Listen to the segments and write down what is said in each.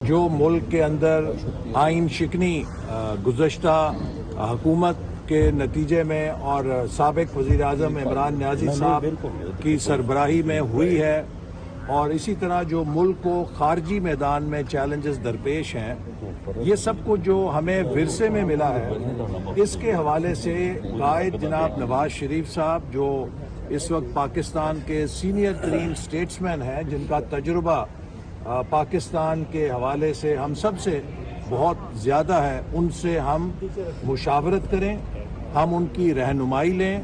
جو ملک کے اندر آئین شکنی گزشتہ حکومت کے نتیجے میں اور سابق وزیر اعظم عمران نیازی صاحب کی سربراہی میں ہوئی ہے، اور اسی طرح جو ملک کو خارجی میدان میں چیلنجز درپیش ہیں، یہ سب کچھ جو ہمیں ورثے میں ملا ہے، اس کے حوالے سے قائد جناب نواز شریف صاحب جو اس وقت پاکستان کے سینئر ترین اسٹیٹسمین ہیں، جن کا تجربہ پاکستان کے حوالے سے ہم سب سے بہت زیادہ ہے، ان سے ہم مشاورت کریں، ہم ان کی رہنمائی لیں،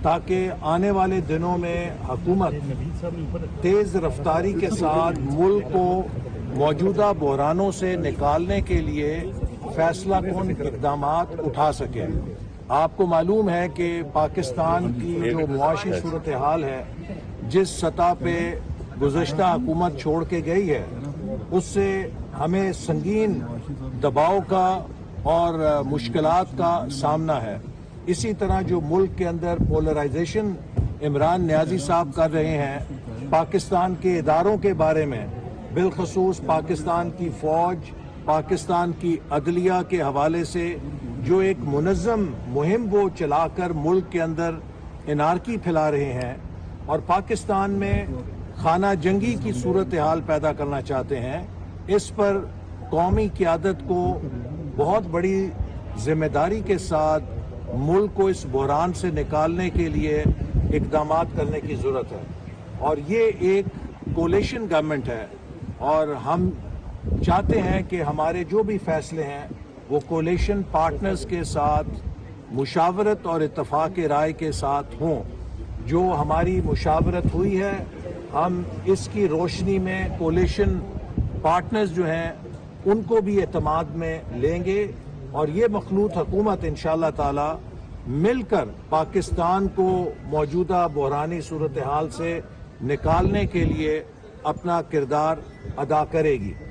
تاکہ آنے والے دنوں میں حکومت تیز رفتاری کے ساتھ ملک کو موجودہ بحرانوں سے نکالنے کے لیے فیصلہ کن اقدامات اٹھا سکے۔ آپ کو معلوم ہے کہ پاکستان کی جو معاشی صورتحال ہے، جس سطح پہ گزشتہ حکومت چھوڑ کے گئی ہے، اس سے ہمیں سنگین دباؤ کا اور مشکلات کا سامنا ہے۔ اسی طرح جو ملک کے اندر پولرائزیشن عمران نیازی صاحب کر رہے ہیں پاکستان کے اداروں کے بارے میں، بالخصوص پاکستان کی فوج، پاکستان کی عدلیہ کے حوالے سے جو ایک منظم مہم وہ چلا کر ملک کے اندر انارکی پھیلا رہے ہیں اور پاکستان میں خانہ جنگی کی صورتحال پیدا کرنا چاہتے ہیں، اس پر قومی قیادت کو بہت بڑی ذمہ داری کے ساتھ ملک کو اس بحران سے نکالنے کے لیے اقدامات کرنے کی ضرورت ہے۔ اور یہ ایک کولیشن گورنمنٹ ہے، اور ہم چاہتے ہیں کہ ہمارے جو بھی فیصلے ہیں وہ کولیشن پارٹنرز کے ساتھ مشاورت اور اتفاق رائے کے ساتھ ہوں۔ جو ہماری مشاورت ہوئی ہے، ہم اس کی روشنی میں کولیشن پارٹنرز جو ہیں ان کو بھی اعتماد میں لیں گے، اور یہ مخلوط حکومت انشاءاللہ تعالی مل کر پاکستان کو موجودہ بحرانی صورتحال سے نکالنے کے لیے اپنا کردار ادا کرے گی۔